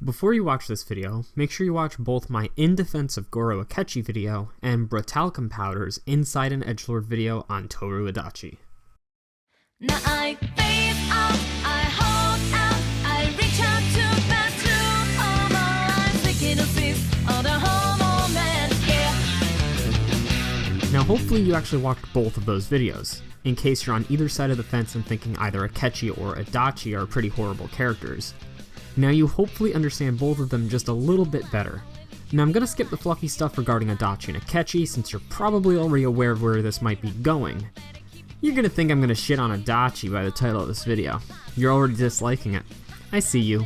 Before you watch this video, make sure you watch both my In Defense of Goro Akechi video and bruTalcumPowder's Inside an Edgelord video on Tohru Adachi. Now I phase out, I hold out, I reach out to bathroom all my life, thinking of this other whole moment, yeah. Now hopefully you actually watched both of those videos, in case you're on either side of the fence and thinking either Akechi or Adachi are pretty horrible characters. Now you hopefully understand both of them just a little bit better. Now I'm gonna skip the fluffy stuff regarding Adachi and Akechi since you're probably already aware of where this might be going. You're gonna think I'm gonna shit on Adachi by the title of this video. You're already disliking it. I see you.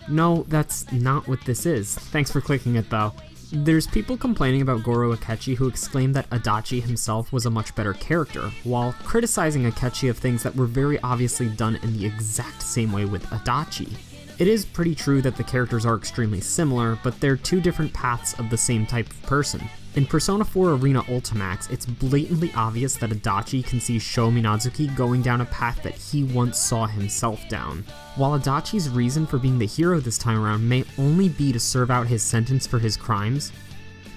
No, that's not what this is. Thanks for clicking it though. There's people complaining about Goro Akechi who exclaim that Adachi himself was a much better character, while criticizing Akechi of things that were very obviously done in the exact same way with Adachi. It is pretty true that the characters are extremely similar, but they're two different paths of the same type of person. In Persona 4 Arena Ultimax, it's blatantly obvious that Adachi can see Sho Minazuki going down a path that he once saw himself down. While Adachi's reason for being the hero this time around may only be to serve out his sentence for his crimes,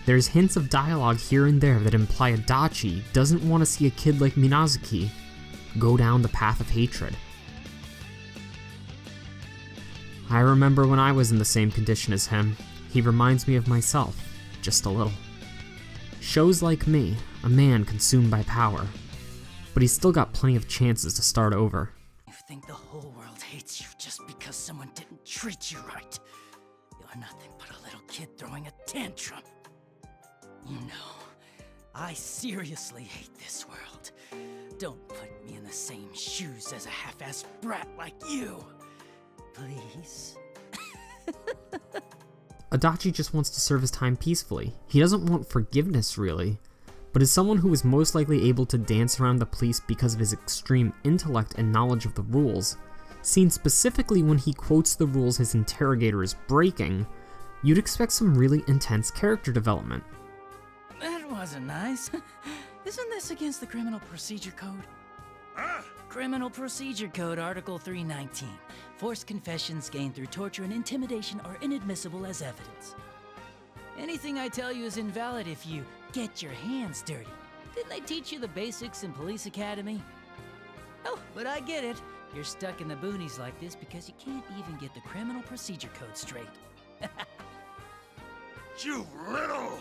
there's hints of dialogue here and there that imply Adachi doesn't want to see a kid like Minazuki go down the path of hatred. I remember when I was in the same condition as him. He reminds me of myself, just a little. Sho's like me, a man consumed by power, but he's still got plenty of chances to start over. You think the whole world hates you just because someone didn't treat you right. You're nothing but a little kid throwing a tantrum. You know, I seriously hate this world. Don't put me in the same shoes as a half-assed brat like you. Please? Adachi just wants to serve his time peacefully. He doesn't want forgiveness, really. But as someone who is most likely able to dance around the police because of his extreme intellect and knowledge of the rules, seen specifically when he quotes the rules his interrogator is breaking, you'd expect some really intense character development. That wasn't nice. Isn't this against the Criminal Procedure Code? Criminal Procedure Code, Article 319. Forced confessions gained through torture and intimidation are inadmissible as evidence. Anything I tell you is invalid if you get your hands dirty. Didn't they teach you the basics in Police Academy? Oh, but I get it. You're stuck in the boonies like this because you can't even get the Criminal Procedure Code straight. You little!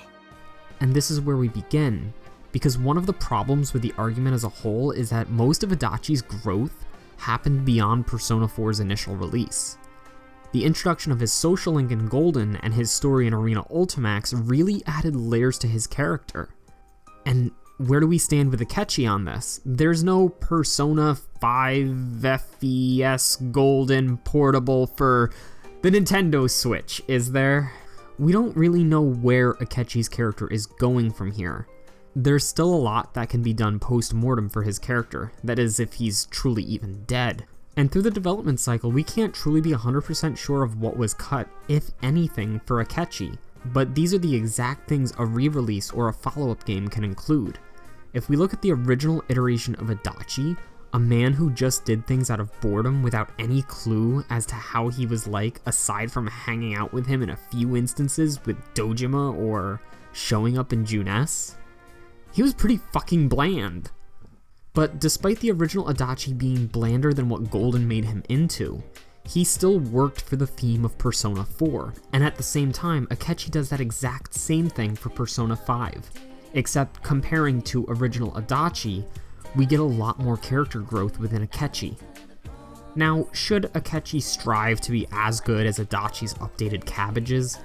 And this is where we begin, because one of the problems with the argument as a whole is that most of Adachi's growth happened beyond Persona 4's initial release. The introduction of his social link in Golden and his story in Arena Ultimax really added layers to his character. And where do we stand with Akechi on this? There's no Persona 5 FES Golden portable for the Nintendo Switch, is there? We don't really know where Akechi's character is going from here. There's still a lot that can be done post-mortem for his character, that is, if he's truly even dead. And through the development cycle, we can't truly be 100% sure of what was cut, if anything, for Akechi, but these are the exact things a re-release or a follow-up game can include. If we look at the original iteration of Adachi, a man who just did things out of boredom without any clue as to how he was like, aside from hanging out with him in a few instances with Dojima or showing up in Junes, he was pretty fucking bland. But despite the original Adachi being blander than what Golden made him into, he still worked for the theme of Persona 4, and at the same time, Akechi does that exact same thing for Persona 5, except comparing to original Adachi, we get a lot more character growth within Akechi. Now, should Akechi strive to be as good as Adachi's updated cabbages?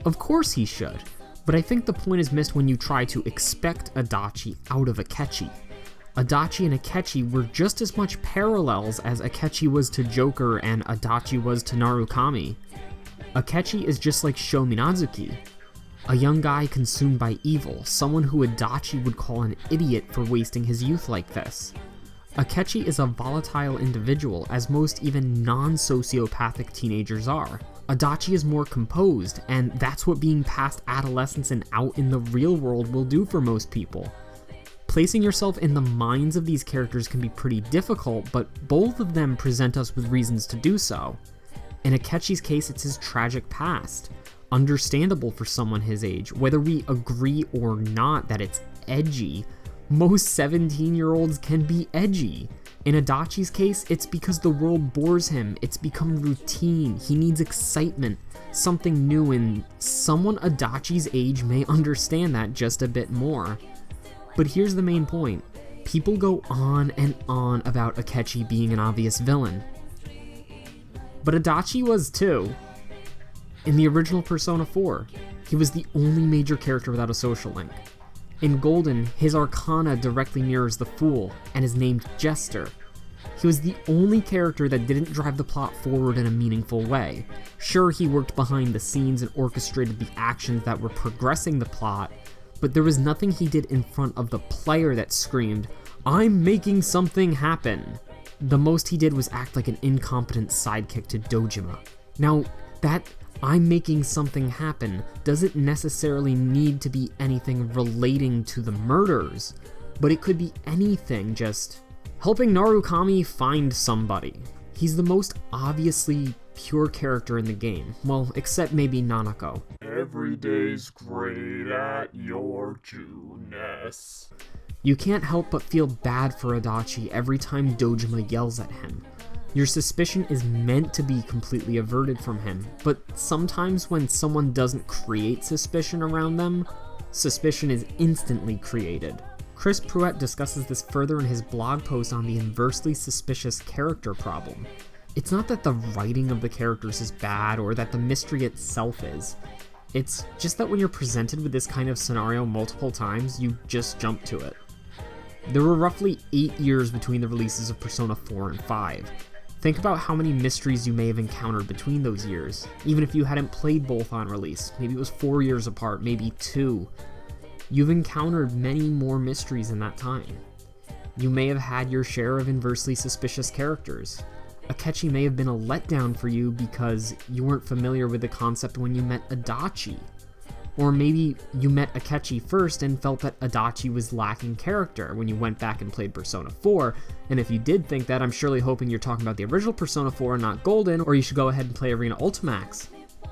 Of course he should. But I think the point is missed when you try to expect Adachi out of Akechi. Adachi and Akechi were just as much parallels as Akechi was to Joker and Adachi was to Narukami. Akechi is just like Sho Minazuki, a young guy consumed by evil, someone who Adachi would call an idiot for wasting his youth like this. Akechi is a volatile individual, as most even non-sociopathic teenagers are. Adachi is more composed, and that's what being past adolescence and out in the real world will do for most people. Placing yourself in the minds of these characters can be pretty difficult, but both of them present us with reasons to do so. In Akechi's case, it's his tragic past. Understandable for someone his age. Whether we agree or not that it's edgy, most 17-year-olds can be edgy. In Adachi's case, it's because the world bores him. It's become routine. He needs excitement, something new, and someone Adachi's age may understand that just a bit more. But here's the main point. People go on and on about Akechi being an obvious villain. But Adachi was too. In the original Persona 4, he was the only major character without a social link. In Golden, his arcana directly mirrors the Fool and is named Jester. He was the only character that didn't drive the plot forward in a meaningful way. Sure, he worked behind the scenes and orchestrated the actions that were progressing the plot, but there was nothing he did in front of the player that screamed, "I'm making something happen." The most he did was act like an incompetent sidekick to Dojima. Now, that "I'm making something happen" doesn't necessarily need to be anything relating to the murders, but it could be anything, just helping Narukami find somebody. He's the most obviously pure character in the game, well, except maybe Nanako. Every day's great at your Jewness. You can't help but feel bad for Adachi every time Dojima yells at him. Your suspicion is meant to be completely averted from him, but sometimes when someone doesn't create suspicion around them, suspicion is instantly created. Chris Pruett discusses this further in his blog post on the inversely suspicious character problem. It's not that the writing of the characters is bad or that the mystery itself is. It's just that when you're presented with this kind of scenario multiple times, you just jump to it. There were roughly 8 years between the releases of Persona 4 and 5. Think about how many mysteries you may have encountered between those years, even if you hadn't played both on release. Maybe it was 4 years apart, maybe 2. You've encountered many more mysteries in that time. You may have had your share of inversely suspicious characters. Akechi may have been a letdown for you because you weren't familiar with the concept when you met Adachi. Or maybe you met Akechi first and felt that Adachi was lacking character when you went back and played Persona 4, and if you did think that, I'm surely hoping you're talking about the original Persona 4 and not Golden, or you should go ahead and play Arena Ultimax.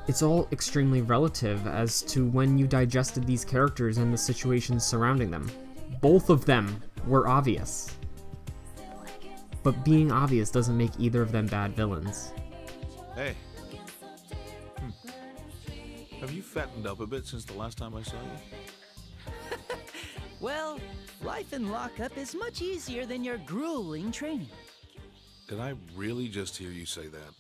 It's all extremely relative as to when you digested these characters and the situations surrounding them. Both of them were obvious. But being obvious doesn't make either of them bad villains. Hey. Have you fattened up a bit since the last time I saw you? Well, life in lockup is much easier than your grueling training. Did I really just hear you say that?